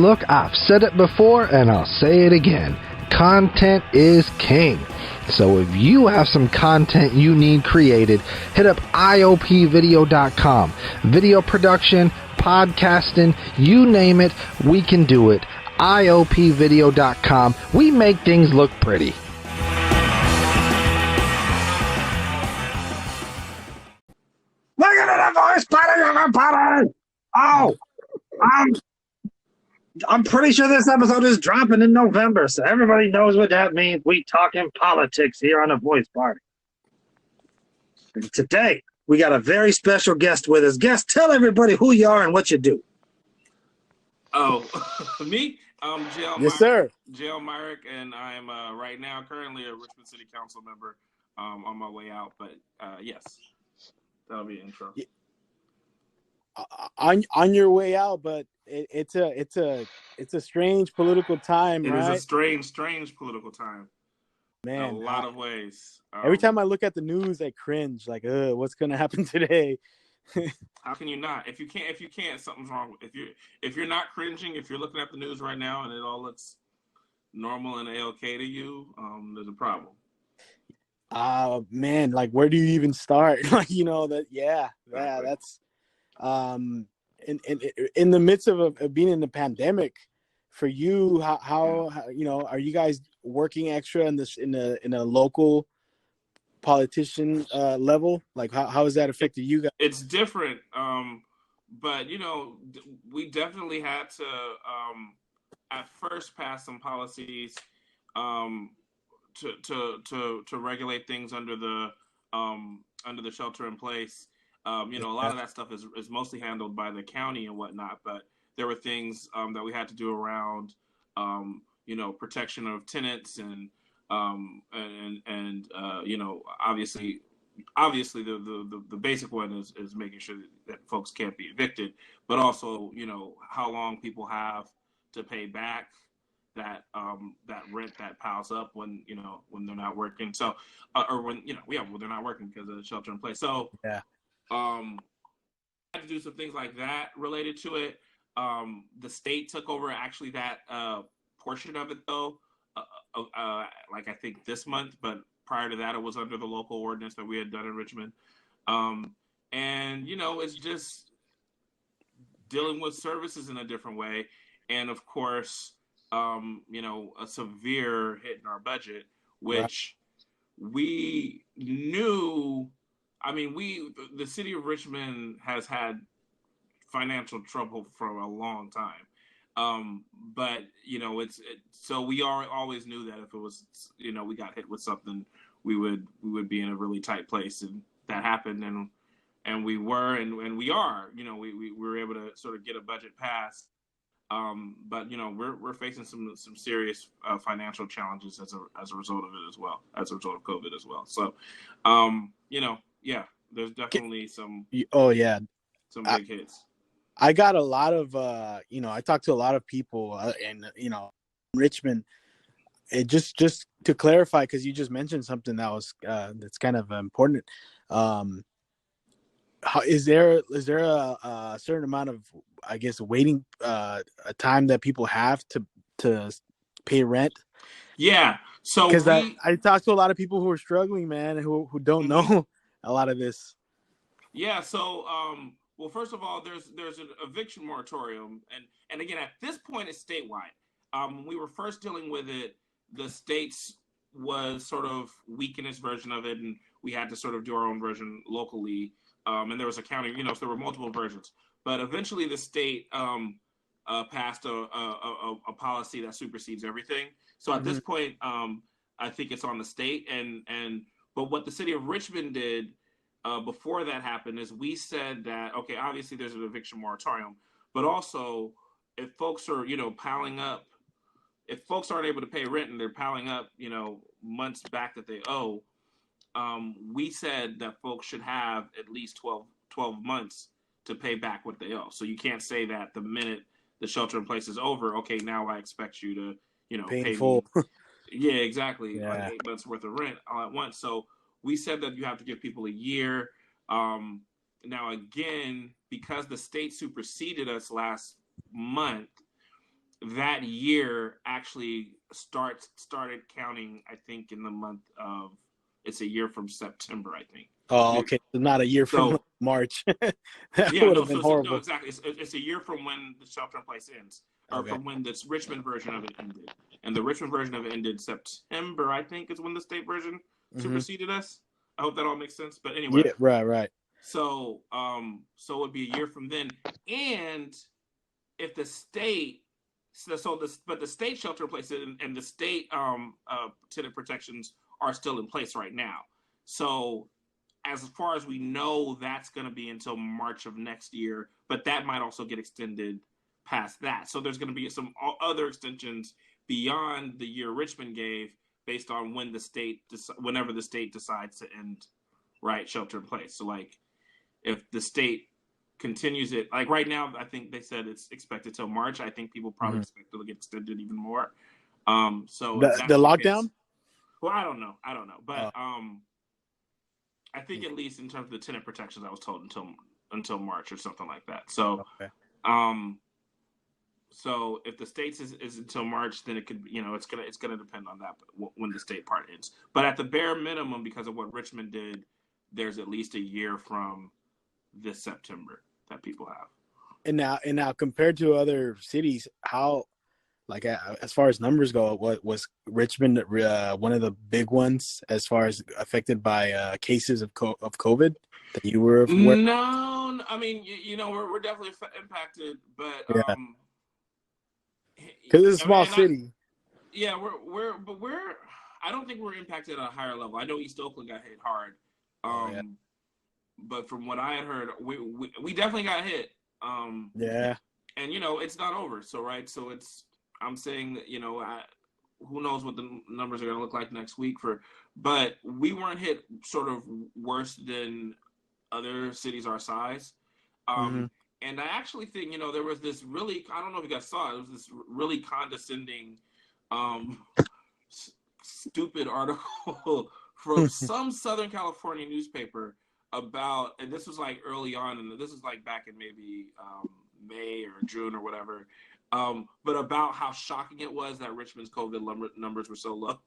look, I've said it before and I'll say it again. Content is king. So if you have some content you need created, hit up iopvideo.com. Video production, podcasting, you name it, we can do it. iopvideo.com. We make things look pretty. Look at the voice party, everybody! Oh, I'm pretty sure this episode is dropping in November, so everybody knows what that means. We talking politics here on the Voice Party. And today, we got a very special guest with us. Guest, tell everybody who you are and what you do. Oh, me? Jael. Yes, sir. Jael myrick, and I'm right now currently a Richmond City Council member on my way out. But yes, that'll be an intro. Yeah. On your way out, but it's a strange political time, right? It is a strange political time. Man, in a lot of ways. Every time I look at the news, I cringe. Like, what's gonna happen today? How can you not? If you can't, something's wrong. If you're not cringing, if you're looking at the news right now and it all looks normal and A-okay to you, there's a problem. Man, like, where do you even start? Like, that's in the midst of being in the pandemic. For you, how are you guys working extra in a local politician level? Like, how has that affected you guys? It's different, but we definitely had to at first pass some policies to regulate things under the shelter in place. A lot of that stuff is mostly handled by the county and whatnot, but there were things that we had to do around protection of tenants and obviously the basic one is making sure that folks can't be evicted, but also how long people have to pay back that rent that piles up when they're not working. So when they're not working because of the shelter in place. So yeah, I had to do some things like that related to it. The state took over actually that portion of it though, like I think this month, but prior to that it was under the local ordinance that we had done in Richmond. And it's just dealing with services in a different way. And of course, a severe hit in our budget, which we knew. I mean, the city of Richmond has had financial trouble for a long time. But so we always knew that if it was, we got hit with something, we would be in a really tight place, and that happened, and we were, and we are, we were able to sort of get a budget passed. But we're facing some serious financial challenges as a result of it as well, as a result of COVID as well. So, yeah, there's definitely some big hits. I got a lot of, I talked to a lot of people in Richmond. It just to clarify, because you just mentioned something that was that's kind of important. Is there a certain amount of, I guess, waiting a time that people have to pay rent? Yeah. So because I talked to a lot of people who are struggling, man, who don't know a lot of this. Yeah. So well, first of all, there's an eviction moratorium, and again, at this point, it's statewide. When we were first dealing with it, the states was sort of weak in its version of it, and we had to sort of do our own version locally. And there was a county, so there were multiple versions. But eventually, the state passed a policy that supersedes everything. So at this point, I think it's on the state. But what the city of Richmond did before that happened is we said that, okay, obviously there's an eviction moratorium, but also if folks are, piling up, if folks aren't able to pay rent and they're piling up, months back that they owe, we said that folks should have at least 12 months to pay back what they owe. So you can't say that the minute the shelter in place is over, okay, now I expect you to, pay full. Yeah, exactly. Yeah. Like 8 months worth of rent all at once. So we said that you have to give people a year. Now, again, because the state superseded us last month, that year actually started counting, I think, in the month of, it's a year from September, I think. Oh, okay. So not a year from March. That would have been horrible. No, exactly. It's a year from when the shelter in place ends, or from when this Richmond version of it ended. And the Richmond version of it ended September, I think, is when the state version superseded us. I hope that all makes sense. But anyway. Yeah, right. So, so it would be a year from then. And if the state, but the state shelter in place and the state tenant protections are still in place right now. So, as far as we know, that's going to be until March of next year, but that might also get extended past that. So there's going to be some other extensions beyond the year Richmond gave, based on when whenever the state decides to end, right, shelter in place. So like, if the state continues it, like right now, I think they said it's expected till March. I think people probably expect it to get extended even more. So the lockdown. Well, I don't know, but I think at least in terms of the tenant protections, I was told until March or something like that. So, so if the states is until March, then it could, it's gonna depend on that when the state part ends. But at the bare minimum, because of what Richmond did, there's at least a year from this September that people have. And now, compared to other cities, how, like, as far as numbers go, what was Richmond one of the big ones as far as affected by cases of COVID that you were aware? No, I mean, we're definitely impacted, but because it's a small city. We're I don't think we're impacted at a higher level. I know East Oakland got hit hard, but from what I had heard, we definitely got hit. And it's not over. So I'm saying that, who knows what the numbers are going to look like next week but we weren't hit sort of worse than other cities our size. And I actually think, there was this really, I don't know if you guys saw it, was this really condescending, stupid article from some Southern California newspaper about, and this was like early on, and this was like back in maybe May or June or whatever, but about how shocking it was that Richmond's COVID numbers were so low.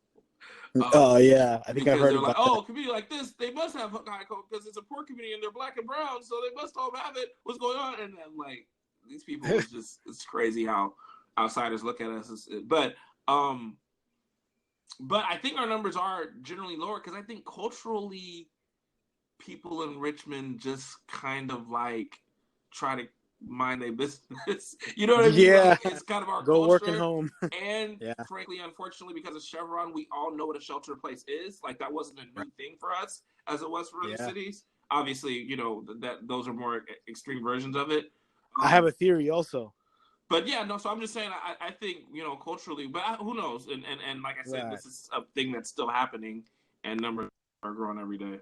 I think I heard they're about a community like this, they must have high COVID because it's a poor community and they're black and brown, so they must all have it. What's going on? And then, like, these people, it's crazy how outsiders look at us. But I think our numbers are generally lower because I think culturally, people in Richmond just kind of like try to mind their business. You know what I mean? Yeah. Like, it's kind of our Go culture. working home. And frankly, unfortunately, because of Chevron, we all know what a shelter in place is. Like, that wasn't a new thing for us as it was for other cities. Obviously, that those are more extreme versions of it. I have a theory also. But so I'm just saying, I think, culturally, but who knows? And like I said, this is a thing that's still happening, and numbers are growing every day.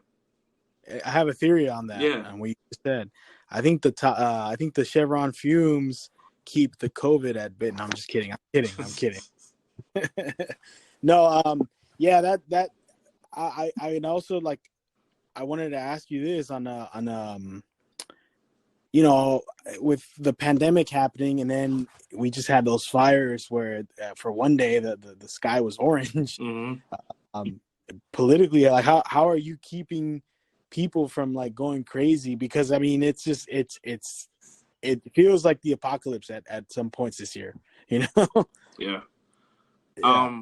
I have a theory on that. Yeah. And we said, I think the Chevron fumes keep the COVID at bay. No, I'm just kidding. I'm kidding. No, that I also, like, I wanted to ask you this on with the pandemic happening, and then we just had those fires where for one day the sky was orange. Politically, like, how are you keeping people from, like, going crazy? Because I mean, it's just it feels like the apocalypse at some points this year, Yeah. I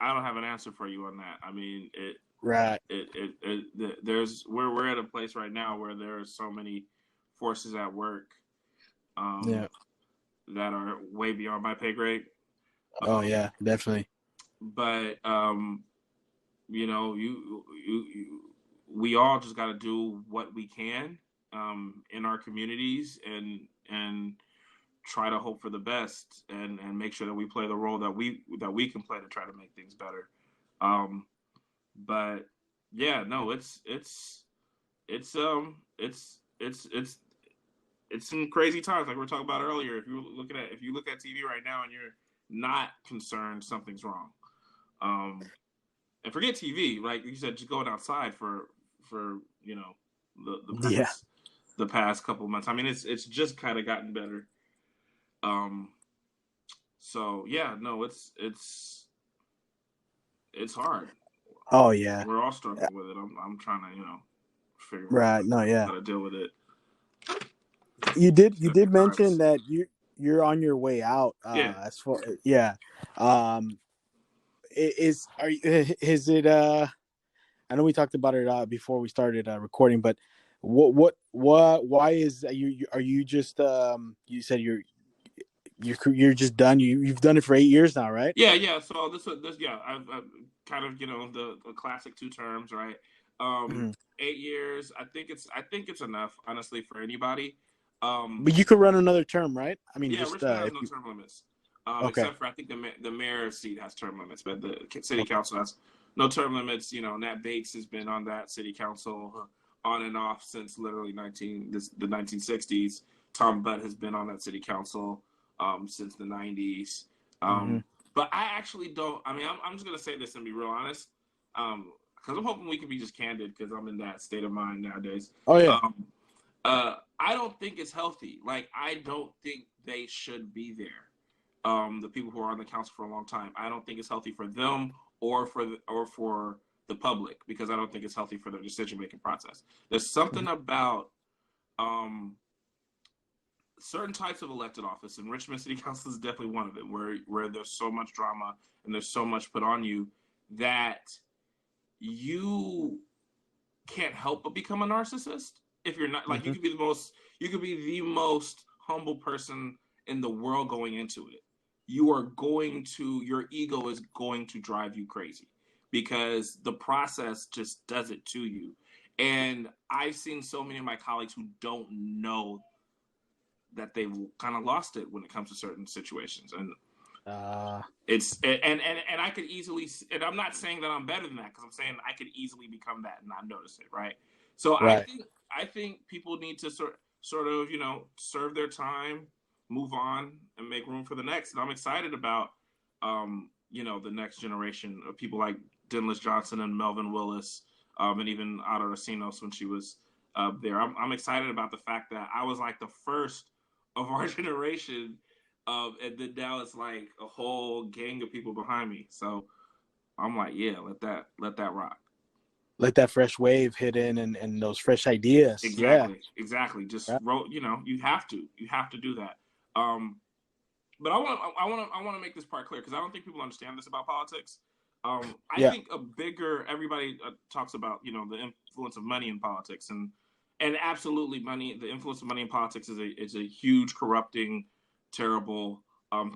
don't have an answer for you on that. I mean, we're at a place right now where there are so many forces at work that are way beyond my pay grade. Definitely. But we all just got to do what we can in our communities and try to hope for the best and make sure that we play the role that we can play to try to make things better. But it's some crazy times, like we were talking about earlier. If you look at TV right now and you're not concerned, something's wrong. And forget TV, like you said, just going outside for the past couple of months. I mean, it's just kind of gotten better. So yeah, no, it's hard. Oh yeah. We're all struggling with it. I'm trying to figure out Right. No. Yeah. how to deal with it. You did mention Cards. that you're on your way out. Yeah. As far yeah. Um. Is it I know we talked about it before we started recording, but why is are you just you said you're just done, you've done it for 8 years now, right? Yeah. So this yeah, I've kind of the classic two terms, right? Mm-hmm. 8 years. I think it's enough, honestly, for anybody. But you could run another term, right? I mean, Yeah, just Richmond has if no you term limits, okay. except for I think the mayor seat has term limits, but the city Okay. council has no term limits. Nat Bates has been on that city council on and off since literally the 1960s. Tom Butt has been on that city council since the 90s. Mm-hmm. But I actually don't. I mean, I'm just gonna say this and be real honest, because I'm hoping we can be just candid because I'm in that state of mind nowadays. Oh yeah. Um, I don't think it's healthy. Like, I don't think they should be there. The people who are on the council for a long time, I don't think it's healthy for them or for the public, because I don't think it's healthy for their decision making process. There's something about certain types of elected office, and Richmond City Council is definitely one of it, where there's so much drama and there's so much put on you that you can't help but become a narcissist. If you're not, like, Mm-hmm. you could be the most humble person in the world going into it. Your ego is going to drive you crazy because the process just does it to you. And I've seen so many of my colleagues who don't know that they've kind of lost it when it comes to certain situations. And it's and I could easily, and I'm not saying that I'm better than that, because I'm saying I could easily become that and not notice it, right? So Right. I think people need to sort of serve their time, move on, and make room for the next. And I'm excited about the next generation of people like Dennis Johnson and Melvin Willis, and even Ada Racinos when she was there. I'm excited about the fact that I was like the first of our generation. And then now it's like a whole gang of people behind me. So I'm like, yeah, let that rock. Let that fresh wave hit in, and those fresh ideas. Yeah. Exactly. Just Yeah. wrote. You have to do that. But I want to make this part clear, because I don't think people understand this about politics. I Yeah. think everybody talks about the influence of money in politics, and absolutely the influence of money in politics is a huge corrupting, terrible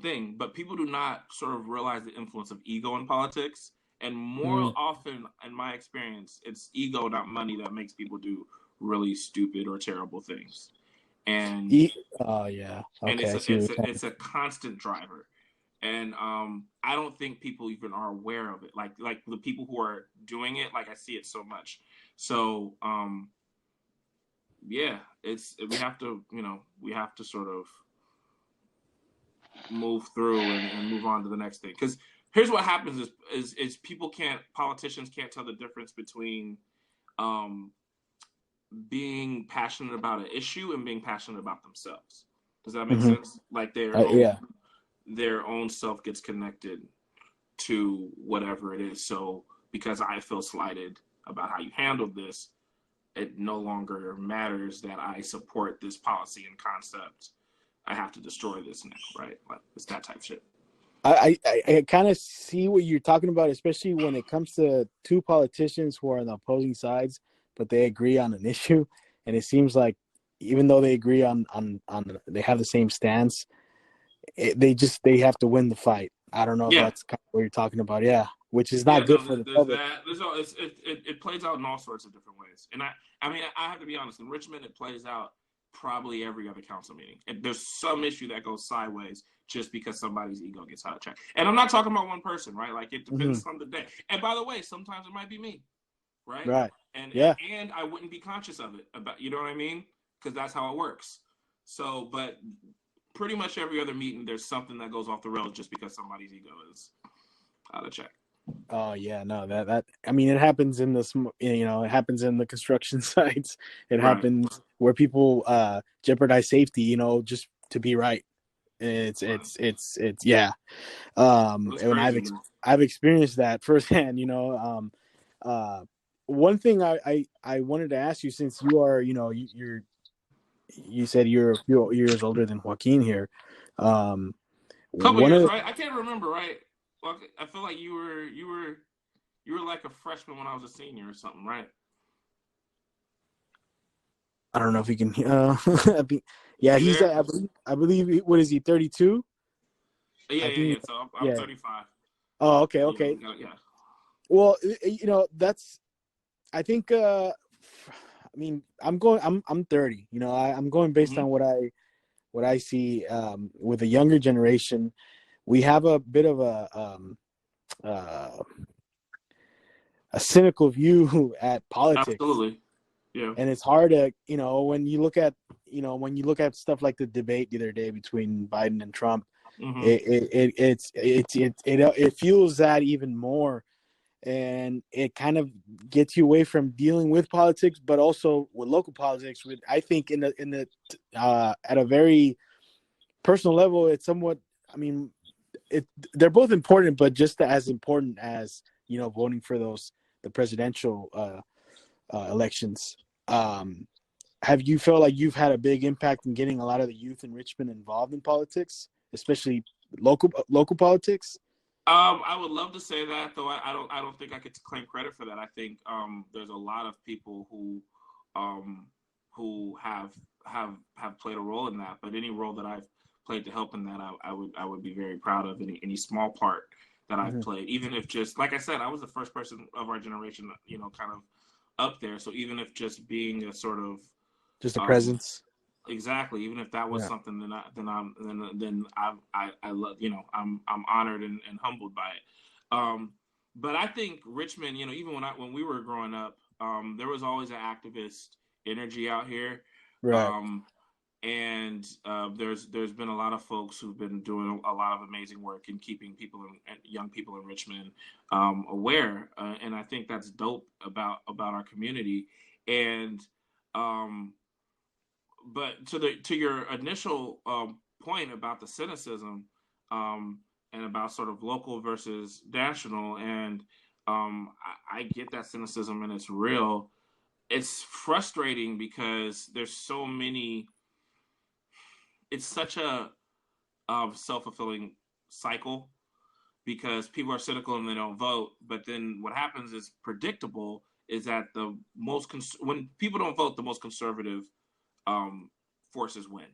thing. But people do not sort of realize the influence of ego in politics. And more Mm. often, in my experience, it's ego, not money, that makes people do really stupid or terrible things. And Oh yeah. and Okay. I see what you're saying. it's a constant driver. And I don't think people even are aware of it. Like the people who are doing it, like, I see it so much. So yeah, we have to sort of move through and move on to the next thing. Because here's what happens is politicians can't tell the difference between being passionate about an issue and being passionate about themselves. Does that make Mm-hmm. sense? Like Yeah. their own self gets connected to whatever it is. So because I feel slighted about how you handled this, it no longer matters that I support this policy and concept. I have to destroy this now, right? Like, it's that type of shit. I kind of see what you're talking about, especially when it comes to two politicians who are on the opposing sides, but they agree on an issue. And it seems like even though they agree on they have the same stance, they have to win the fight. I don't know if Yeah, that's kind of what you're talking about. Yeah, which is yeah. not good No, for the there's public. that. It plays out in all sorts of different ways. And I mean, I have to be honest. In Richmond, it plays out probably every other council meeting. And there's some issue that goes sideways just because somebody's ego gets out of check. And I'm not talking about one person, right? Like, it depends on the day. And by the way, sometimes it might be me, right? Right. And Yeah. and I wouldn't be conscious of it, about, you know what I mean? Because that's how it works. So, but pretty much every other meeting, there's something that goes off the rails just because somebody's ego is out of check. Oh yeah, no, that I mean, it happens in it happens in the construction sites. It Right. happens where people jeopardize safety, just to be right. It's yeah. It's And crazy, man. I've experienced that firsthand. One thing I wanted to ask you, since you are, you said you're a few years older than Joaquin here. Couple One years, of right? I can't remember, right? Well, I feel like you were like a freshman when I was a senior or something, right? I don't know if he can. Yeah, You he's there? I believe. What is he? 32. Yeah, I yeah, think. yeah. So I'm Yeah. 35. Oh, okay, Yeah, okay. yeah. Well, that's. I think. I mean, I'm 30. I'm going based Mm-hmm. on what I see with the younger generation. We have a bit of uh, a cynical view at politics, Absolutely. Yeah. and it's hard to when you look at stuff like the debate the other day between Biden and Trump. Mm-hmm. It fuels that even more, and it kind of gets you away from dealing with politics, but also with local politics. With I think in the at a very personal level, it's somewhat. I mean, they're both important, but just as important as voting for the presidential elections. Have you felt like you've had a big impact in getting a lot of the youth in Richmond involved in politics, especially local politics? I would love to say that, though. I don't think I could claim credit for that. I think there's a lot of people um, who have played a role in that. But any role that I've played to help in that, I would be very proud of any small part that I've Mm-hmm. played. Even if just like I said, I was the first person of our generation, kind of up there. So even if just being a sort of Just a um, presence. exactly. Even if that was Yeah. something, then I love, I'm honored and humbled by it. But I think Richmond, even when we were growing up, there was always an activist energy out here. Right. Um, and there's been a lot of folks who've been doing a lot of amazing work in keeping young people in Richmond aware, and I think that's dope about our community. And um, but to your initial point about the cynicism, um, and about sort of local versus national, and I get that cynicism and it's real. It's frustrating because there's so many. It's such a self-fulfilling cycle because people are cynical and they don't vote. But then what happens is predictable is that when people don't vote, the most conservative um, forces win.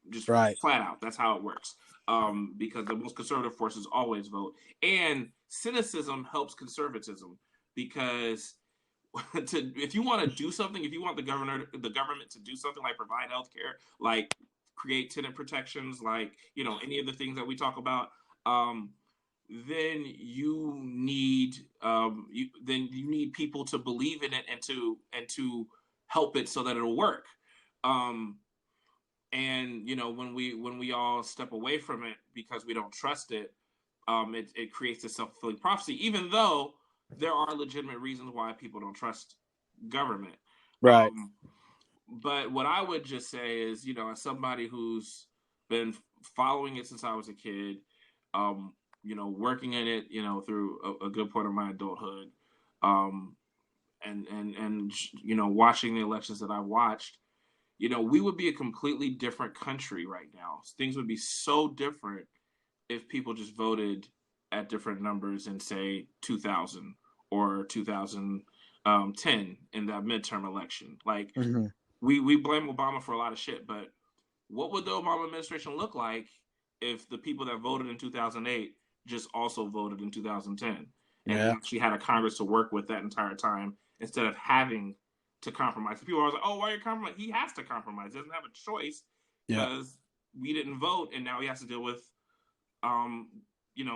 Just Right. flat out. That's how it works. Because the most conservative forces always vote. And cynicism helps conservatism because if you want to do something, if you want the government to do something like provide health care, like create tenant protections, like any of the things that we talk about, then you need you need people to believe in it and to help it so that it'll work. Um, and when we all step away from it because we don't trust it, it creates a self-fulfilling prophecy, even though there are legitimate reasons why people don't trust government. Right. But what I would just say is, as somebody who's been following it since I was a kid, working in it, through a good part of my adulthood, um, and watching the elections that I watched, we would be a completely different country right now. Things would be so different if people just voted at different numbers in, say, 2000 or 2010 in that midterm election. Like, Mm-hmm. we blame Obama for a lot of shit, but what would the Obama administration look like if the people that voted in 2008 just also voted in 2010 and Yeah. actually had a Congress to work with that entire time instead of having to compromise? People are like, "Oh, why are you compromising?" He has to compromise. He doesn't have a choice Yeah. because we didn't vote, and now he has to deal with,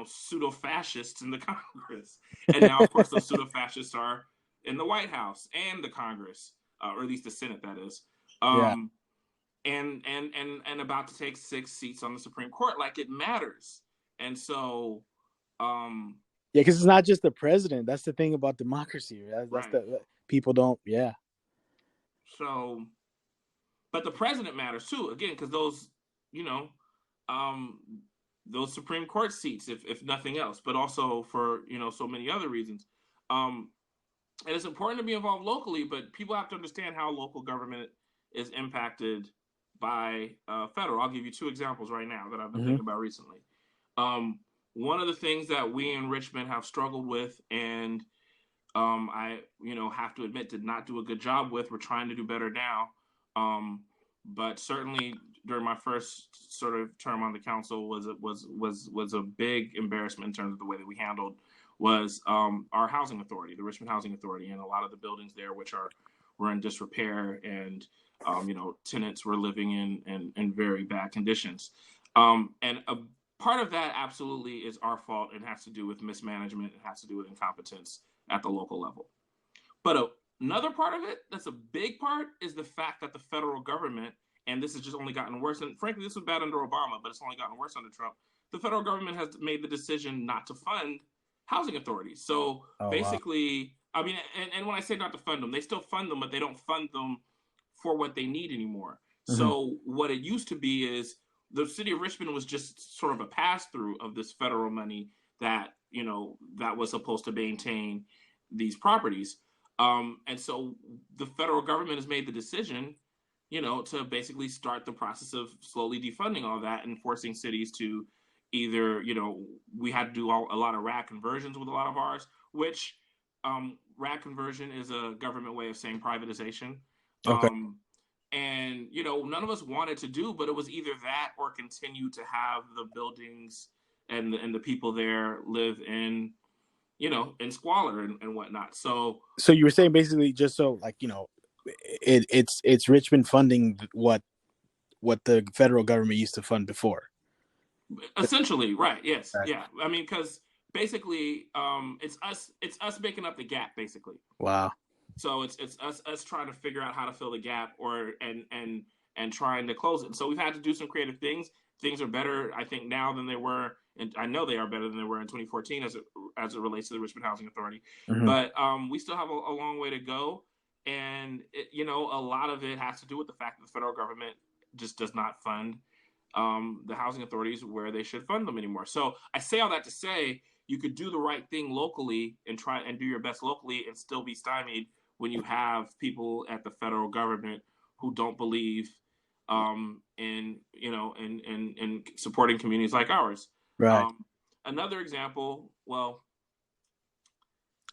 pseudo fascists in the Congress. And now, of course, those pseudo fascists are in the White House and the Congress, or at least the Senate, that is. Yeah. And about to take 6 seats on the Supreme Court, like it matters. And so, Yeah, because it's not just the president. That's the thing about democracy. That's right. the people don't. Yeah. So, but the president matters too, again, because those, those Supreme Court seats, if nothing else, but also for so many other reasons. And it's important to be involved locally, but people have to understand how local government is impacted by federal. I'll give you two examples right now that I've been thinking about recently. One of the things that we in Richmond have struggled with, and I have to admit did not do a good job with. We're trying to do better now, but certainly during my first sort of term on the council was a big embarrassment in terms of the way that we handled was our housing authority, the Richmond Housing Authority, and a lot of the buildings there which were in disrepair, and tenants were living in very bad conditions, and a part of that absolutely is our fault. It has to do with mismanagement. It has to do with incompetence at the local level. But another part of it, that's a big part, is the fact that the federal government, and this has just only gotten worse, and frankly, this was bad under Obama, but it's only gotten worse under Trump. The federal government has made the decision not to fund housing authorities. So basically, wow. I mean, and when I say not to fund them, they still fund them, but they don't fund them for what they need anymore. So what it used to be is the city of Richmond was just sort of a pass-through of this federal money that that was supposed to maintain these properties, and so the federal government has made the decision, to basically start the process of slowly defunding all that and forcing cities to either, we had to do a lot of RAD conversions with a lot of ours, which RAD conversion is a government way of saying privatization. Okay. And, none of us wanted to do, but it was either that or continue to have the buildings and the people there live in, in squalor and whatnot. So you were saying basically just so it's Richmond funding what the federal government used to fund before. Essentially, right. Yes. Right. Yeah. I mean, because basically, it's us making up the gap, basically. Wow. So it's us trying to figure out how to fill the gap and trying to close it. And so we've had to do some creative things. Things are better, I think, now than they were, and I know they are better than they were in 2014 as it relates to the Richmond Housing Authority. But we still have a long way to go, and a lot of it has to do with the fact that the federal government just does not fund the housing authorities where they should fund them anymore. So I say all that to say you could do the right thing locally and try and do your best locally and still be stymied when you have people at the federal government who don't believe in supporting communities like ours. Right. Another example, well,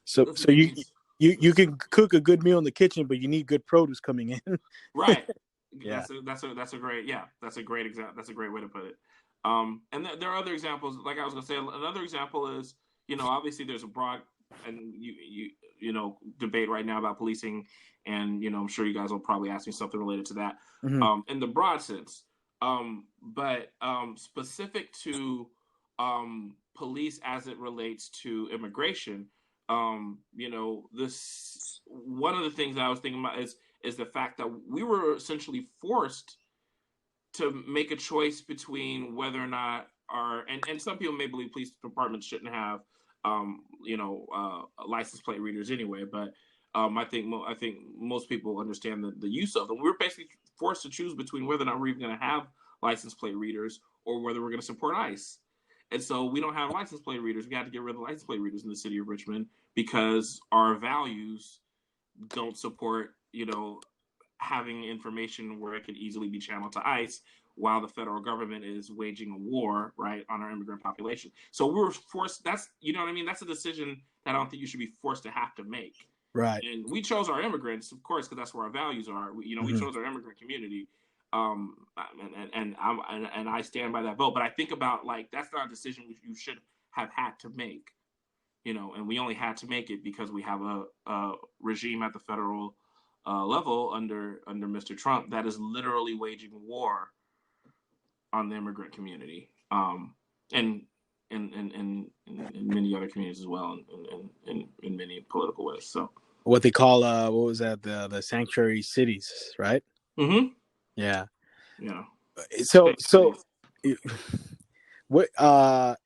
so you can cook a good meal in the kitchen, but you need good produce coming in. Right. Yeah. That's a great example. That's a great way to put it. And there are other examples. Like I was gonna say, another example is, obviously there's a broad and debate right now about policing, and I'm sure you guys will probably ask me something related to that in the broad sense. But specific to police as it relates to immigration, this one of the things that I was thinking about is the fact that we were essentially forced to make a choice between whether or not and some people may believe police departments shouldn't have license plate readers anyway, but I think most people understand the use of them. We were basically forced to choose between whether or not we're even going to have license plate readers or whether we're going to support ICE. And so we don't have license plate readers. We had to get rid of the license plate readers in the city of Richmond because our values don't support, having information where it could easily be channeled to ICE while the federal government is waging a war, right, on our immigrant population. So we were forced. That's, that's a decision that I don't think you should be forced to have to make. Right. And we chose our immigrants, of course, because that's where our values are. We chose our immigrant community. And I stand by that vote. But I think about, that's not a decision you should have had to make, and we only had to make it because we have a regime at the federal level under Mr. Trump that is literally waging war on the immigrant community, and many other communities as well, and in many political ways. So what they call what was that, the sanctuary cities, right? Yeah. So what I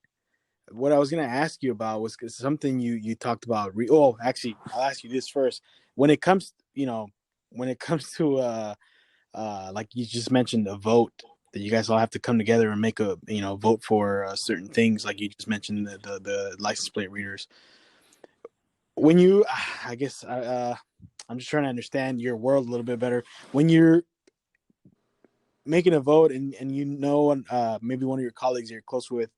was going to ask you about was something you talked about. Actually, I'll ask you this first. When it comes to like you just mentioned, a vote that you guys all have to come together and make a vote for certain things, like you just mentioned the license plate readers. When you, I guess, I'm just trying to understand your world a little bit better. When you're making a vote and maybe one of your colleagues you're close with,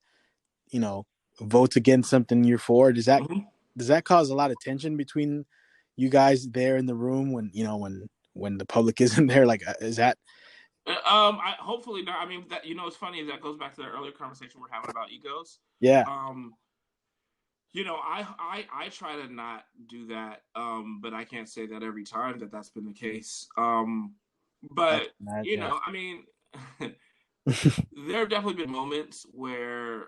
votes against something you're for, does that cause a lot of tension between you guys there in the room when the public isn't there? Like, is that? Hopefully not. I mean, that it's funny, that goes back to the earlier conversation we're having about egos. Yeah. I try to not do that, but I can't say that every time that's been the case. But I mean, there have definitely been moments where,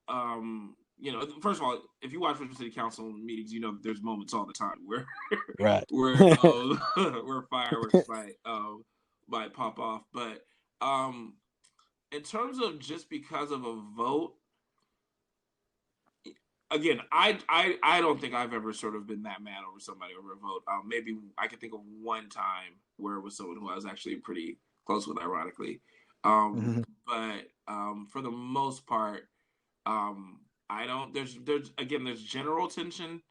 first of all, if you watch Richmond City Council meetings, there's moments all the time where right. where fireworks might pop off. But in terms of just because of a vote, again, I don't think I've ever sort of been that mad over somebody over a vote. Maybe I can think of one time where it was someone who I was actually pretty close with, ironically. But for the most part, I don't. There's general tension.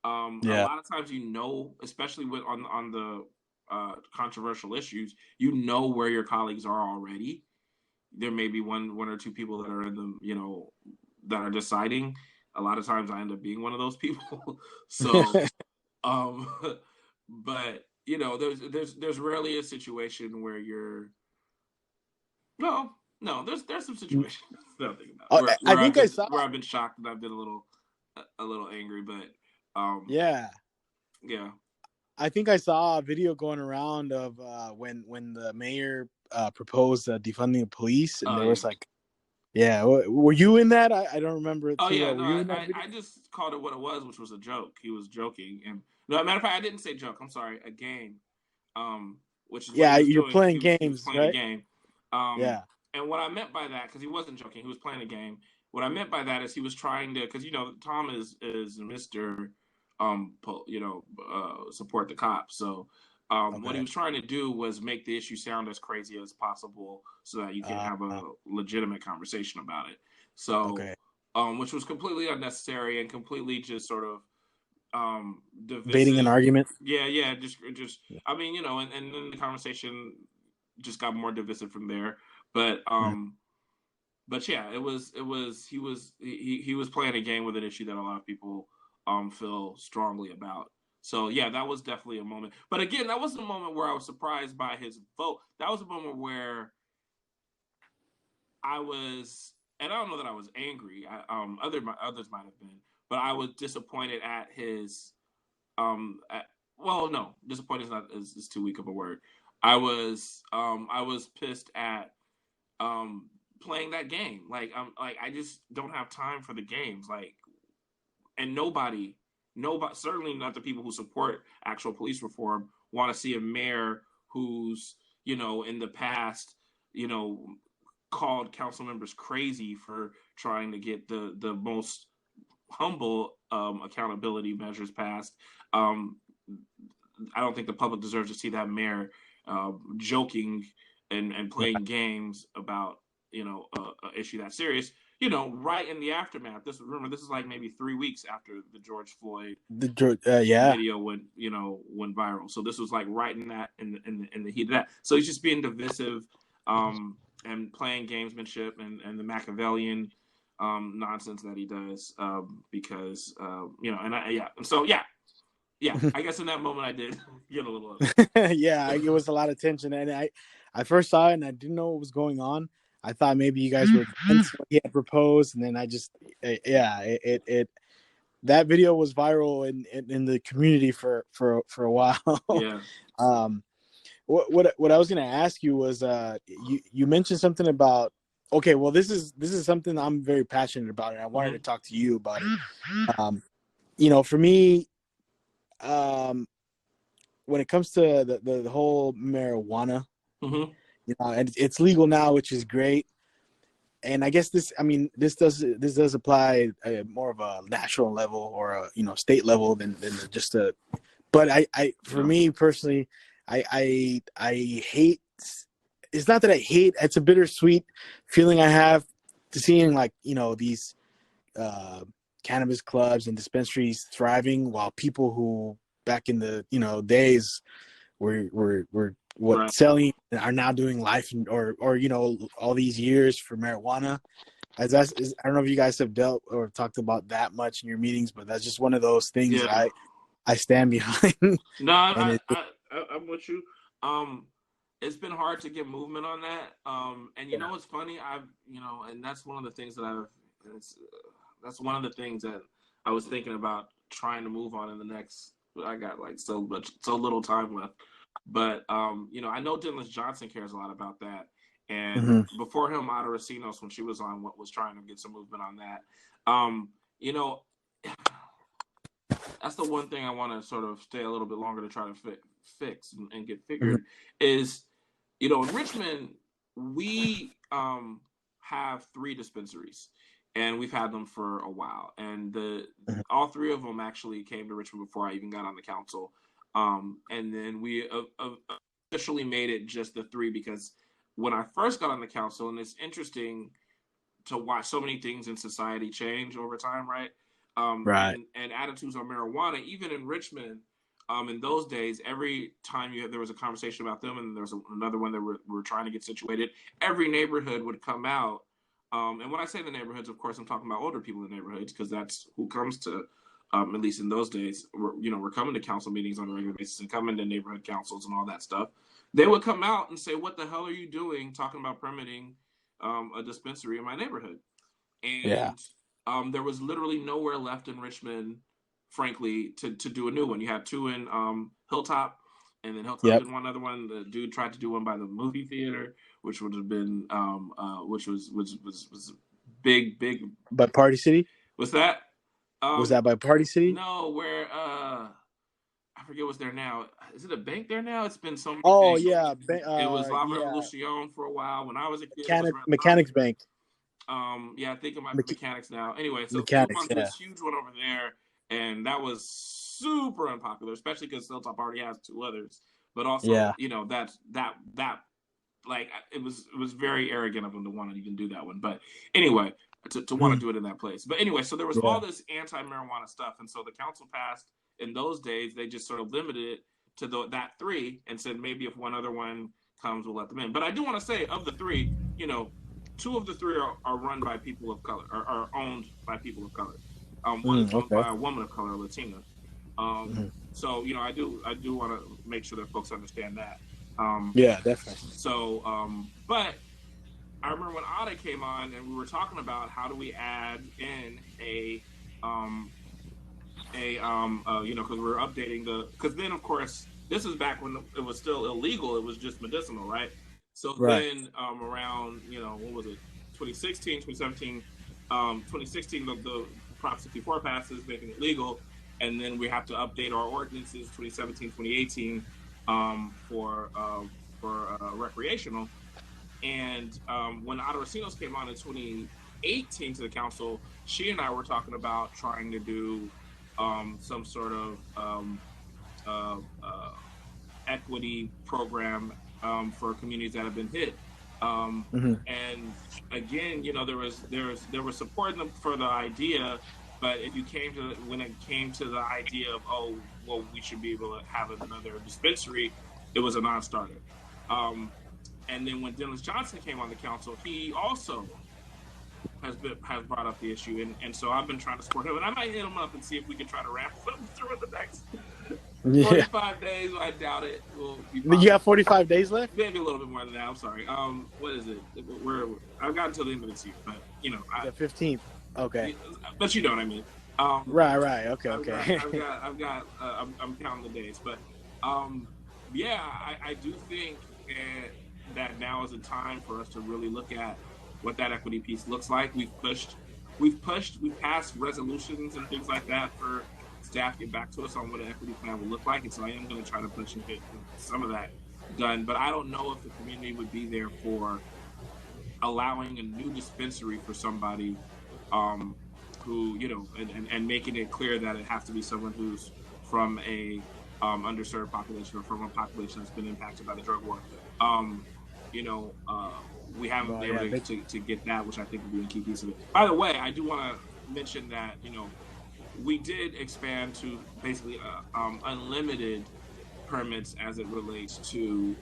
A lot of times, especially on the controversial issues, where your colleagues are already. There may be one or two people that are in the that are deciding. A lot of times I end up being one of those people. So, but there's rarely a situation where you're. No, there's some situations that I'm thinking about where I've been shocked and I've been a little angry, but yeah. I think I saw a video going around of when the mayor proposed defunding the police, and there was like. Yeah, were you in that? I don't remember it. Oh yeah, no, I just called it what it was, which was a joke. He was joking, and no, matter of fact, I didn't say joke. I'm sorry, a game. Which is you're playing games, he was playing right? a game. And what I meant by that, because he wasn't joking, he was playing a game. What I meant by that is he was trying to, because Tom is Mr. Support the cops. So what he was trying to do was make the issue sound as crazy as possible so that you can have a legitimate conversation about it. So, which was completely unnecessary and completely just sort of divisive. Baiting an argument. Yeah. Just. I mean, and then the conversation just got more divisive from there. But but yeah, he was playing a game with an issue that a lot of people feel strongly about. So yeah, that was definitely a moment. But again, that wasn't a moment where I was surprised by his vote. That was a moment where I was, and I don't know that I was angry. Others might have been, but I was disappointed at his. Disappointed is too weak of a word. I was pissed at playing that game. I just don't have time for the games. And nobody, certainly not the people who support actual police reform, want to see a mayor who's, in the past, called council members crazy for trying to get the most humble accountability measures passed. I don't think the public deserves to see that mayor joking and playing games about an issue that serious. Right in the aftermath. This is like maybe 3 weeks after the George Floyd video went viral. So this was like right in the heat of that. So he's just being divisive and playing gamesmanship and the Machiavellian nonsense that he does because I guess in that moment I did get a little upset. Yeah, it was a lot of tension, and I first saw it and I didn't know what was going on. I thought maybe you guys were against what he had proposed, and then I just that video was viral in the community for a while. Yeah. What I was going to ask you was you mentioned something about this is something I'm very passionate about, and I wanted to talk to you about it. For me, when it comes to the whole marijuana. And it's legal now, which is great. And I guess this does apply more of a national level or a state level than just a. But me personally, I hate it's not that I hate. It's a bittersweet feeling I have to seeing like these cannabis clubs and dispensaries thriving, while people who back in the days were Right. selling are now doing life or all these years for marijuana. I don't know if you guys have dealt or talked about that much in your meetings, but that's just one of those things that I stand behind. No, And I'm with you. It's been hard to get movement on that. And you know what's funny? And that's one of the things that that's one of the things that I was thinking about trying to move on in the next. I got like so little time left, but I know Dennis Johnson cares a lot about that. And before him, Ada Racinos, when she was on, was trying to get some movement on that. That's the one thing I want to sort of stay a little bit longer to try to fix and get figured is, in Richmond, we have 3 dispensaries, and we've had them for a while. And all 3 of them actually came to Richmond before I even got on the council. And then we officially made it just the 3 because when I first got on the council, and it's interesting to watch so many things in society change over time, right? Right. And attitudes on marijuana, even in Richmond, in those days, every time there was a conversation about them, and there was another one that we're trying to get situated, every neighborhood would come out. And when I say the neighborhoods, of course, I'm talking about older people in the neighborhoods, because that's who comes to, at least in those days, we're coming to council meetings on a regular basis and coming to neighborhood councils and all that stuff. They would come out and say, "What the hell are you doing talking about permitting a dispensary in my neighborhood?" And there was literally nowhere left in Richmond, frankly, to do a new one. You had 2 in Hilltop, and then Hilltop did one other one. The dude tried to do one by the movie theater, which would have been, which was big. By Party City? What's that? Was that by Party City? No, where I forget what's there now. Is it a bank there now? It's been so many things. It was La Revolucion for a while. When I was a kid, Mechanics Bank. I think it might be Mechanics now. Anyway, so this huge one over there, and that was super unpopular, especially because Hilltop already has 2 others. But also, that like it was very arrogant of them to want to even do that one. But anyway, to want to do it in that place. But anyway, so there was all this anti-marijuana stuff, and so the council passed. In those days, they just sort of limited it to that 3 and said maybe if one other one comes, we'll let them in. But I do want to say, of the 3, 2 of the 3 are run by people of color, are owned by people of color. One is owned by a woman of color, Latina. So I do want to make sure that folks understand that. Definitely. So, but I remember when Ada came on and we were talking about how do we add in because we're updating because then of course this is back when it was still illegal. It was just medicinal, right? So then around, what was it, 2016, 2017, 2016, the Prop 64 passes, making it legal. And then we have to update our ordinances 2017, 2018 for recreational. And when Ada Racinos came on in 2018 to the council, she and I were talking about trying to do some sort of equity program for communities that have been hit. And again, there was support for the idea, but if you when it came to the idea of we should be able to have another dispensary, it was a non-starter. And then when Dennis Johnson came on the council, he also has brought up the issue, and so I've been trying to support him, and I might hit him up and see if we can try to ramp him through in the next 45 days. I doubt it. You have 45 days left? Maybe a little bit more than that. I'm sorry. What is it? I've got until the end of this year, but the 15th. Okay. But you know what I mean. Right. Okay. I'm counting the days, but I do think that now is a time for us to really look at what that equity piece looks like. We've passed resolutions and things like that for staff to get back to us on what an equity plan will look like, and so I am going to try to push and get some of that done. But I don't know if the community would be there for allowing a new dispensary for somebody who, and making it clear that it has to be someone who's from a underserved population or from a population that's been impacted by the drug war. we haven't been able to get that, which I think would be a key piece of it. By the way, I do want to mention that we did expand to basically unlimited permits as it relates to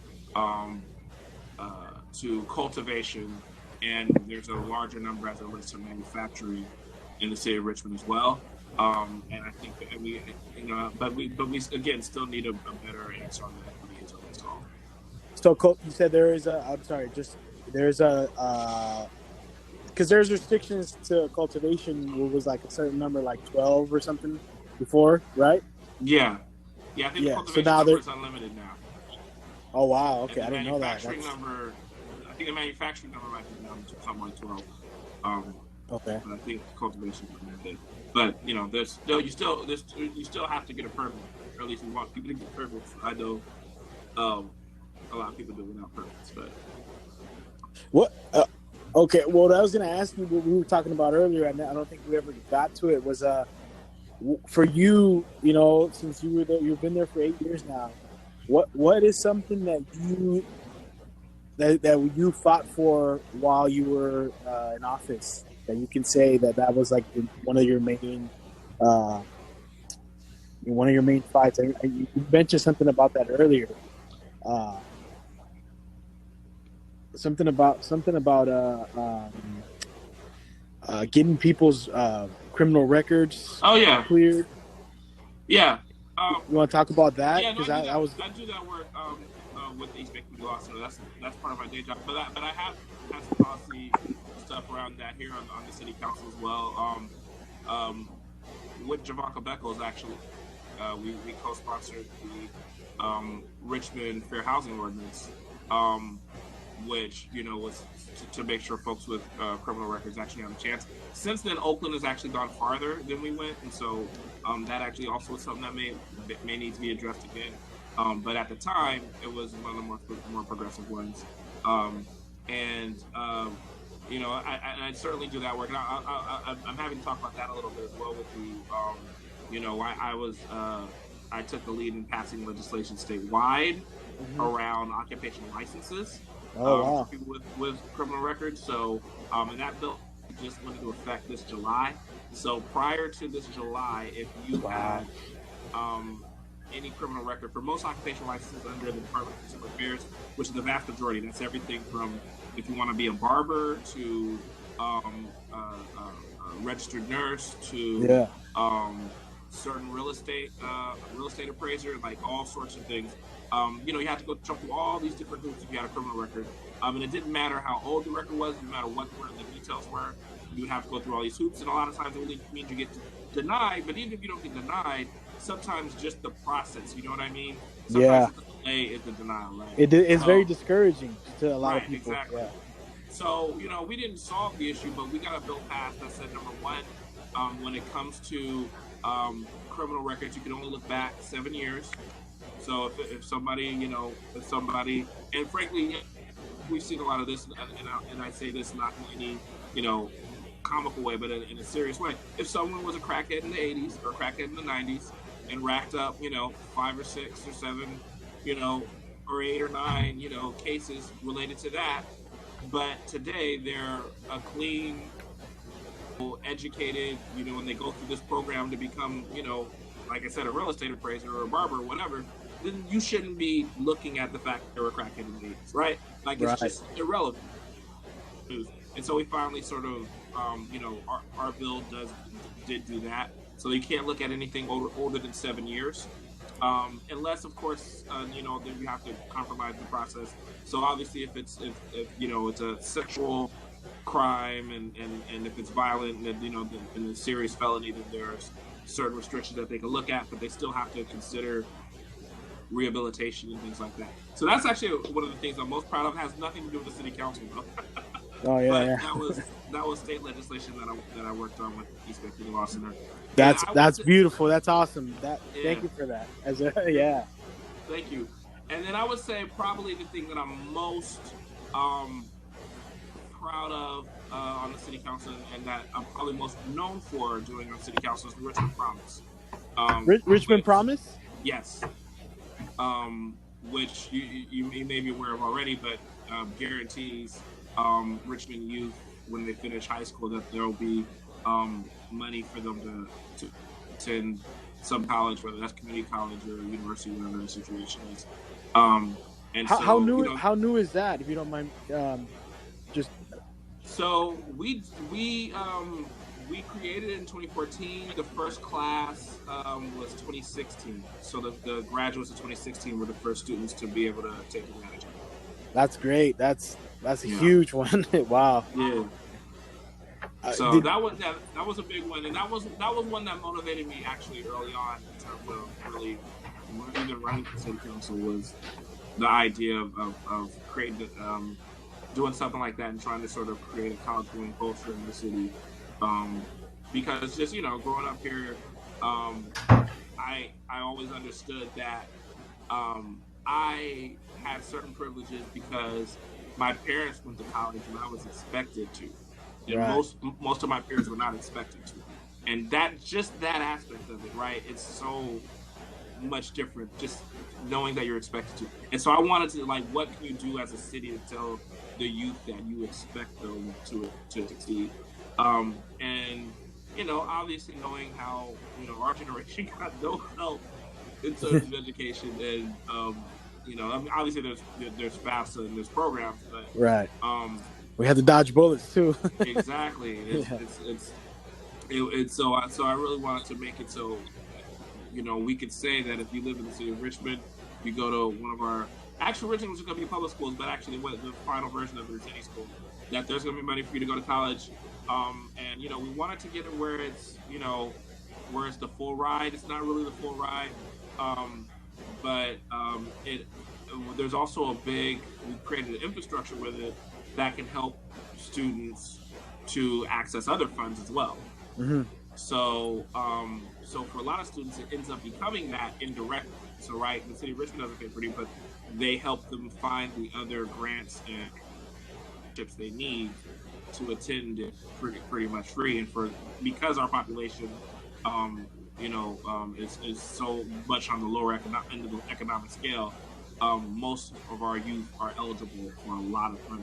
cultivation, and there's a larger number as it relates to manufacturing in the city of Richmond as well. And I think that we again still need a better answer on that for the until this call. So you said there is there's because there's restrictions to cultivation. It was like a certain number, like 12 or something before, right? Yeah. I think the cultivation number is unlimited now. Oh wow, okay, I didn't know that. I think the manufacturing number might be down to something like 12. Okay. But I think cultivation is unlimited. But you still have to get a permit, or at least we want people to get permits. I know a lot of people do without permits, but what? Okay, well, what I was going to ask you, what we were talking about earlier, and I don't think we ever got to it, was for you, since you've been there for 8 years now, what is something that you fought for while you were in office that you can say that was like one of your main fights? You mentioned something about that earlier. Something about getting people's criminal records cleared. Yeah. You want to talk about that? Yeah, I do that work with the East Bay Community Law Center. That's part of my day job. But I have had some policy stuff around that here on the city council as well. With Javanka Beckles, actually, we co-sponsored the Richmond Fair Housing Ordinance, which was to make sure folks with criminal records actually have a chance. Since then, Oakland has actually gone farther than we went, and so that actually also is something that may need to be addressed again. But at the time, it was one of the more progressive ones, and I certainly do that work. And I'm having to talk about that a little bit as well with you. I took the lead in passing legislation statewide around occupational licenses. Wow. For people with criminal records. So, and that bill just went into effect this July. So prior to this July, if you had any criminal record for most occupational licenses under the Department of Consumer Affairs, which is the vast majority, that's everything from if you want to be a barber to a registered nurse to certain real estate appraiser, like all sorts of things. You have to go jump through all these different hoops if you had a criminal record. And it didn't matter how old the record was, no matter what the details were, you would have to go through all these hoops. And a lot of times it really means you get denied, but even if you don't get denied, sometimes just the process, you know what I mean? Sometimes the delay is the denial, right? It's very discouraging to a lot of people. Exactly. Yeah. So, we didn't solve the issue, but we got a bill passed that said, number one, when it comes to criminal records, you can only look back 7 years. So if somebody, and frankly, we've seen a lot of this, and I say this not in any, comical way, but in a serious way. If someone was a crackhead in the 80s or a crackhead in the 90s and racked up, 5 or 6 or 7, or 8 or 9, cases related to that, but today they're a clean, educated, and they go through this program to become, like I said, a real estate appraiser or a barber or whatever, then you shouldn't be looking at the fact that they're a crackhead in the 80s, right? Like, it's just irrelevant. And so we finally sort of, our bill did do that. So you can't look at anything older than 7 years. Unless, of course, then you have to compromise the process. So obviously if it's a sexual crime and if it's violent and, and a serious felony, then there's certain restrictions that they can look at, but they still have to consider rehabilitation and things like that. So that's actually one of the things I'm most proud of. It has nothing to do with the city council, though. Oh yeah, but that was state legislation that I worked on with East Bay Community Law Center. That's beautiful. That's awesome. Thank you for that. Thank you. And then I would say probably the thing that I'm most proud of on the city council, and that I'm probably most known for doing on city council, is the Richmond Promise. Richmond Promise? Yes. Which you may be aware of already, but guarantees Richmond youth when they finish high school that there will be money for them to attend some college, whether that's community college or university, whatever the situation is. And how new is that, if you don't mind? Just so we created it in 2014. The first class was 2016. So the graduates of 2016 were the first students to be able to take advantage of it. That's great. That's a huge one. Wow. Yeah. So that was a big one, and that was one that motivated me actually early on in terms of really even running for city council, was the idea of creating doing something like that and trying to sort of create a college going culture in the city. Because just growing up here, I always understood that I had certain privileges because my parents went to college and I was expected to. And right. most of my peers were not expected to, and that aspect of it, right? It's so much different just knowing that you're expected to. And so I wanted to, like, what can you do as a city to tell the youth that you expect them to succeed? And obviously knowing how our generation got no help in terms of education, and obviously there's FAFSA and there's programs, but right. We had to dodge bullets too. Exactly. So I really wanted to make it so, we could say that if you live in the city of Richmond, you go to one of our, actually Richmond was going to be public schools, but actually the final version of it is any school, that there's going to be money for you to go to college. And we wanted to get it where it's, where it's the full ride. It's not really the full ride. But there's also we created an infrastructure with it that can help students to access other funds as well. Mm-hmm. So for a lot of students, it ends up becoming that indirectly. So, right, the city of Richmond doesn't pay for it, but they help them find the other grants and chips they need to attend it pretty much free. And because our population, is so much on the lower end of the economic scale, most of our youth are eligible for a lot of money.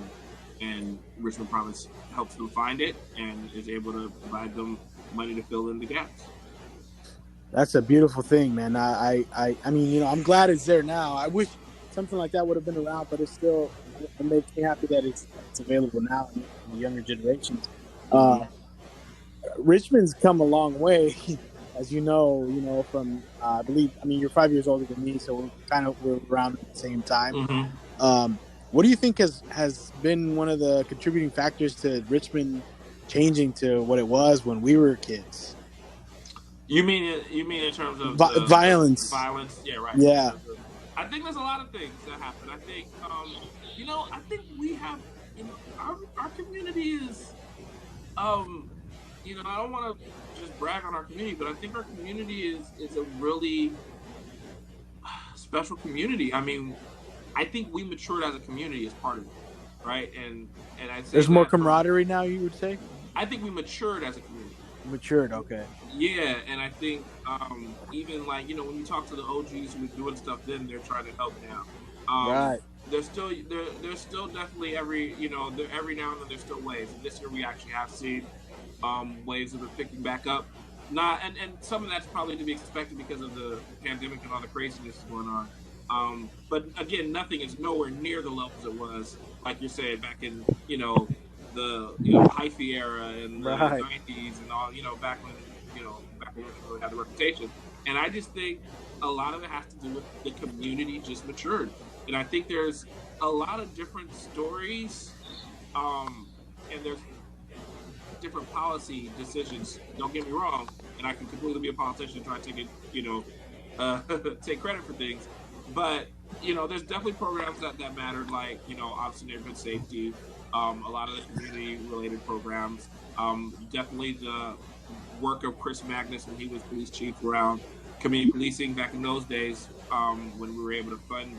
And Richmond Promise helps them find it and is able to provide them money to fill in the gaps. That's a beautiful thing, man. I mean, I'm glad it's there now. I wish something like that would have been around, but it makes me happy that it's available now in the younger generations. Richmond's come a long way, as you know, from I believe. I mean, you're 5 years older than me, so we're around at the same time. Mm-hmm. What do you think has been one of the contributing factors to Richmond changing to what it was when we were kids? You mean in terms of violence? Violence, yeah, right. Yeah. I think there's a lot of things that happen. I think, I think we have, our community is, I don't want to just brag on our community, but I think our community is a really special community. I mean, I think we matured as a community as part of it, right? And I'd say there's more camaraderie now, you would say? I think we matured as a community. Matured, okay. Yeah, and I think even like, when you talk to the OGs who were doing stuff then, they're trying to help now. Right. There's still definitely every now and then there's still waves. And this year we actually have seen waves of it picking back up. And some of that's probably to be expected because of the pandemic and all the craziness going on. But again, nothing is nowhere near the levels it was, like you're saying, back in the hyphy era and the 90s and all, back when we really had the reputation. And I just think a lot of it has to do with the community just matured. And I think there's a lot of different stories, and there's different policy decisions. Don't get me wrong, and I can completely be a politician and try to take it, take credit for things. But there's definitely programs that mattered, like obviously neighborhood safety, a lot of the community-related programs. Definitely the work of Chris Magnus when he was police chief around community policing back in those days, when we were able to fund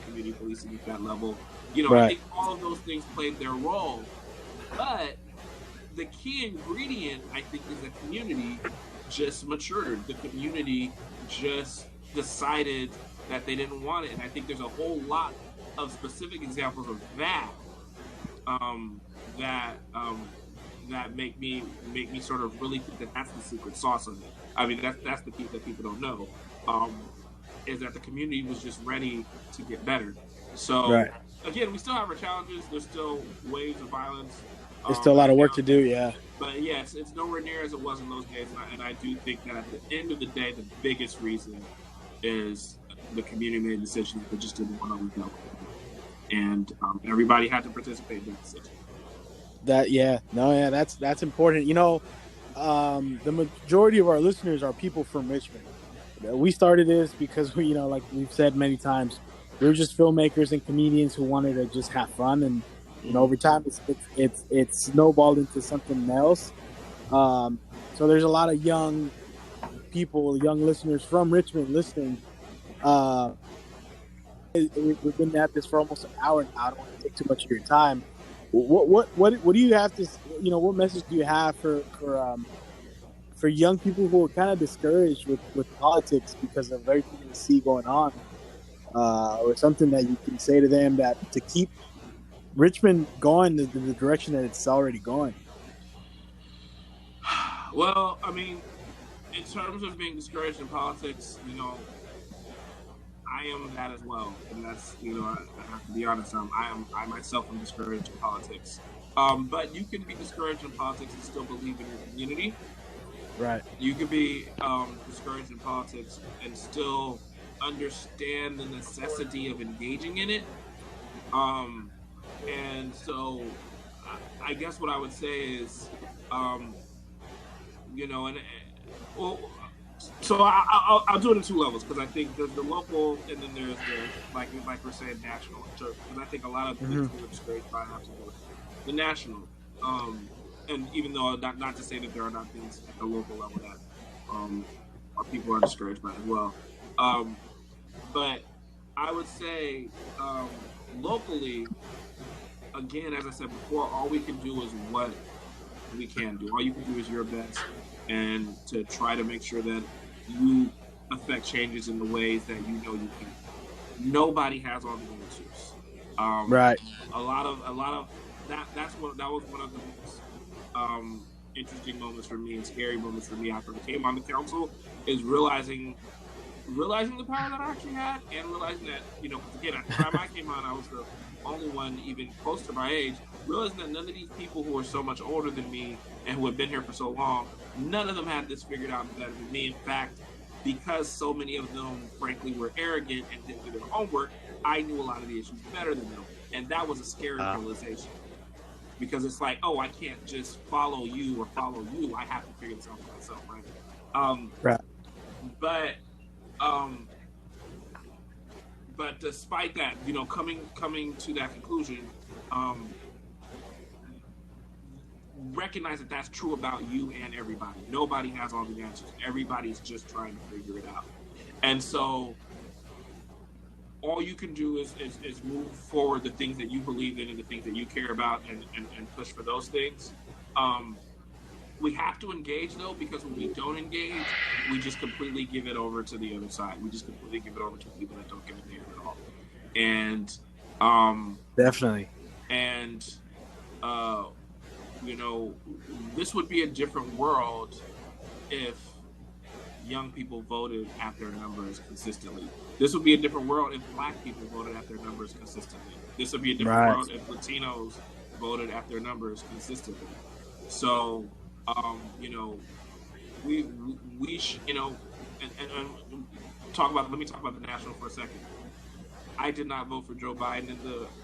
community policing at that level. Right. I think all of those things played their role. But the key ingredient, I think, is the community just matured. The community just decided that they didn't want it. And I think there's a whole lot of specific examples of that um, that that make me sort of really think that that's the secret sauce of it. I mean, that's the piece that people don't know, is that the community was just ready to get better. So Right. again, we still have our challenges. There's still waves of violence. There's still a lot of work now. to do. Yeah. But yeah, it's nowhere near as it was in those days, and I do think that at the end of the day, the biggest reason is the community made decisions that just didn't want to look out, and everybody had to participate in that decision. That's important. The majority of our listeners are people from Richmond. We started this because we, like we've said many times, we were just filmmakers and comedians who wanted to just have fun, and over time it's snowballed into something else. So there's a lot of young people, young listeners from Richmond listening. We've been at this for almost an hour now. I don't want to take too much of your time. What do you have to, what message do you have for young people who are kind of discouraged with politics because of everything they see going on, or something that you can say to them that to keep Richmond going the direction that it's already going? Well, I mean, in terms of being discouraged in politics, I am that as well, and that's I have to be honest. I myself am discouraged in politics, but you can be discouraged in politics and still believe in your community. Right. You can be discouraged in politics and still understand the necessity of engaging in it. And so, I guess what I would say is, so I'll do it in two levels, because I think there's the local, and then there's the like we're saying, national. Because I think a lot of things we're discouraged by have to do with the national. And even though not to say that there are not things at the local level that our people are discouraged by as well. But I would say locally, again, as I said before, all we can do is what we can do. All you can do is your best, and to try to make sure that you affect changes in the ways that you can. Nobody has all the answers. Right. A lot of that was one of the most interesting moments for me and scary moments for me after I came on the council, is realizing the power that I actually had, and realizing that, because again, at the time I came on, I was the only one even close to my age, realizing that none of these people who are so much older than me and who have been here for so long, none of them had this figured out better than me. In fact, because so many of them, frankly, were arrogant and didn't do their homework, I knew a lot of the issues better than them. And that was a scary realization. Because it's like, oh, I can't just follow you or follow you. I have to figure this out for myself, right? Right. But despite that, coming to that conclusion, recognize that that's true about you and everybody. Nobody has all the answers. Everybody's just trying to figure it out. And so all you can do is move forward the things that you believe in and the things that you care about, and push for those things. We have to engage, though, because when we don't engage, we just completely give it over to the other side. We just completely give it over to people that don't give a damn at all. And definitely. And this would be a different world if young people voted at their numbers consistently. This would be a different world if Black people voted at their numbers consistently. This would be a different world if Latinos voted at their numbers consistently. So, we should, and let me talk about the national for a second. I did not vote for Joe Biden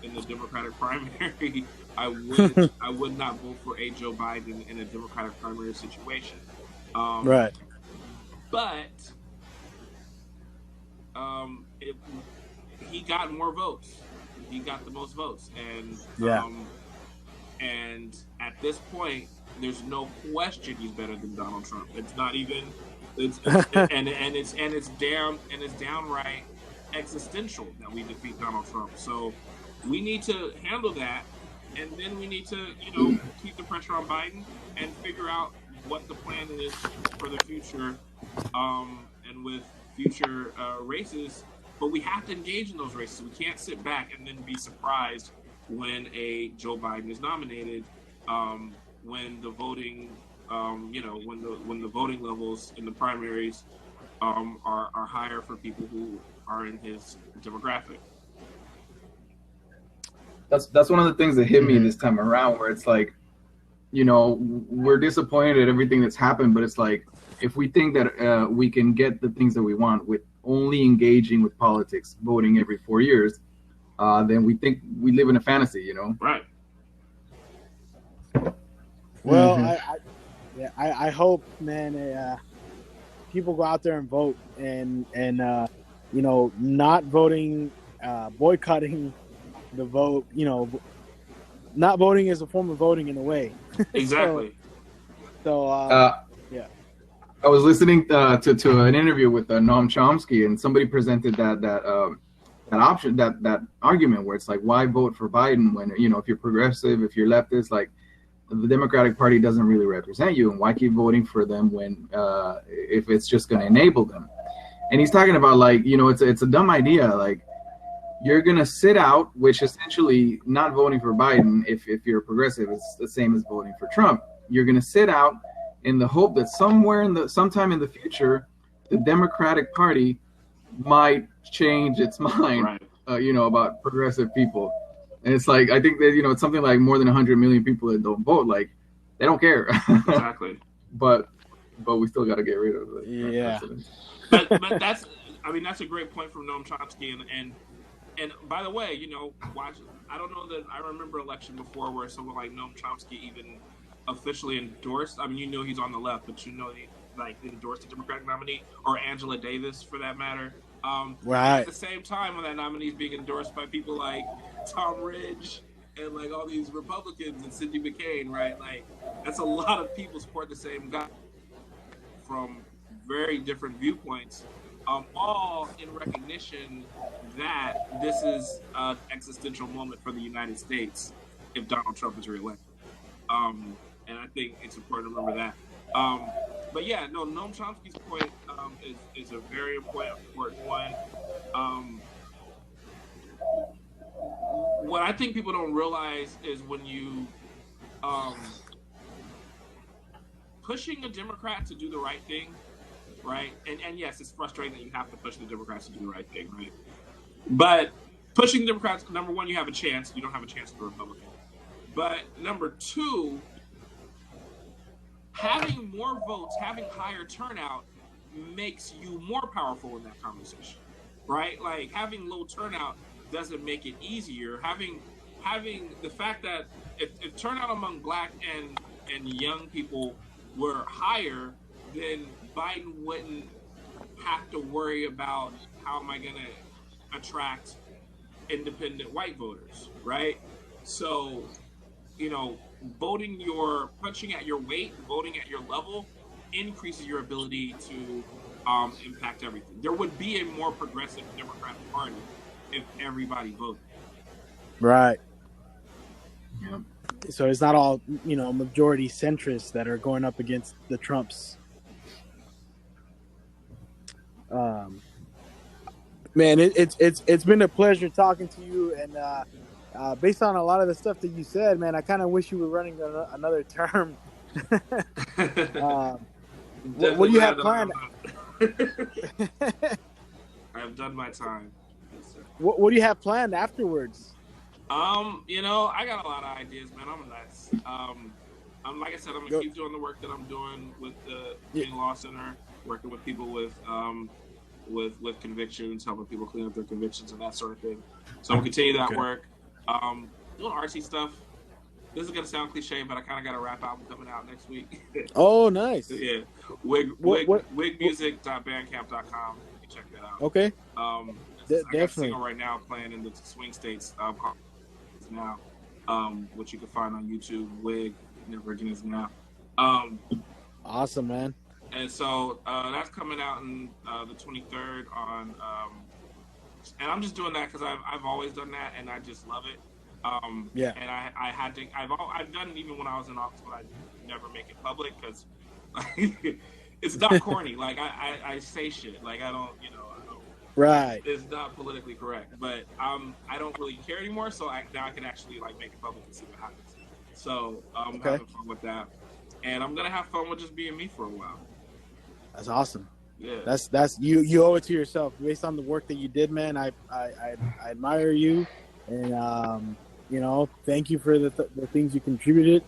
in the Democratic primary. I would not vote for a Joe Biden in a Democratic primary situation. Right. But he got more votes. He got the most votes, and and at this point, there's no question he's better than Donald Trump. It's not even. It's downright existential that we defeat Donald Trump. So we need to handle that, and then we need to, keep the pressure on Biden and figure out what the plan is for the future, and with future races, But we have to engage in those races. We can't sit back and then be surprised when a Joe Biden is nominated, when the voting, when the voting levels in the primaries are higher for people who are in his demographic. That's one of the things that hit me this time around, where it's like, we're disappointed at everything that's happened, but it's like, if we think that we can get the things that we want with only engaging with politics, voting every 4 years, then we think we live in a fantasy, Right. Well, I hope, man, people go out there and vote, and not voting, boycotting the vote. Not voting is a form of voting in a way. Exactly. Yeah. I was listening to an interview with Noam Chomsky, and somebody presented that option, that argument where it's like, why vote for Biden when, if you're progressive, if you're leftist, like, the Democratic Party doesn't really represent you, and why keep voting for them when if it's just going to enable them? And he's talking about, like, it's a dumb idea. Like, you're going to sit out, which essentially not voting for Biden, if you're a progressive, is the same as voting for Trump. You're going to sit out in the hope that sometime in the future, the Democratic Party might change its mind, right. About progressive people. And it's like, I think that, it's something like more than 100 million people that don't vote. Like, they don't care. Exactly. But we still got to get rid of it. Yeah. But that's a great point from Noam Chomsky. And by the way, I don't know that I remember an election before where someone like Noam Chomsky even officially endorsed. I mean, he's on the left, but he endorsed the Democratic nominee, or Angela Davis for that matter. Right. At the same time, when that nominee is being endorsed by people like Tom Ridge and like all these Republicans and Cindy McCain, right? Like, that's a lot of people support the same guy from very different viewpoints, all in recognition that this is an existential moment for the United States if Donald Trump is reelected. And I think it's important to remember that. But yeah, no, Noam Chomsky's point is a very important one. What I think people don't realize is when you pushing a Democrat to do the right thing, right? And yes, it's frustrating that you have to push the Democrats to do the right thing, right? But pushing the Democrats, number one, you have a chance. You don't have a chance with the Republican. But number two, having more votes, having higher turnout makes you more powerful in that conversation, right? Like, having low turnout doesn't make it easier. Having the fact that if turnout among Black and young people were higher, then Biden wouldn't have to worry about how am I going to attract independent white voters, right? So, punching at your weight, voting at your level, increases your ability to impact everything. There would be a more progressive Democratic Party if everybody voted. Right. Yeah. So it's not all, majority centrists that are going up against the Trumps. Man, it's been a pleasure talking to you, and based on a lot of the stuff that you said, man, I kind of wish you were running another term. What do you have planned? I've done my time. What do you have planned afterwards? I got a lot of ideas, man. I'm nuts. Like I said, I'm gonna keep doing the work that I'm doing with the King Law Center, working with people with convictions, helping people clean up their convictions and that sort of thing. So I'm gonna continue that work. Doing artsy stuff. This is gonna sound cliche, but I kind of got a rap album coming out next week. Oh, nice. Yeah, wigmusic.bandcamp.com. You can check that out. Okay. I Definitely. got a single right now playing in the swing states now, which you can find on YouTube. Wig Never Again Is Now. Awesome, man. And so that's coming out in the 23rd on. And I'm just doing that because I've always done that, and I just love it. Yeah. And I've done it even when I was in office, but I never make it public because it's not corny. Like I say shit. Like I don't Right. is not politically correct. But I don't really care anymore, so now I can actually like make it public and see what happens. So I'm Okay. having fun with that, and I'm gonna have fun with just being me for a while. That's awesome. Yeah. That's you owe it to yourself based on the work that you did, man. I admire you, and thank you for the things you contributed.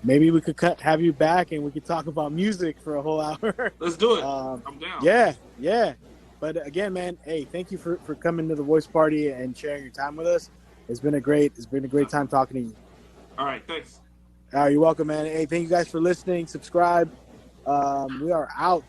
Maybe we could have you back and we could talk about music for a whole hour. Let's do it. I'm down. Yeah. But again, man, hey, thank you for coming to the Voice Party and sharing your time with us. It's been a great time talking to you. All right, thanks. All right, you're welcome, man. Hey, thank you guys for listening. Subscribe. We are out.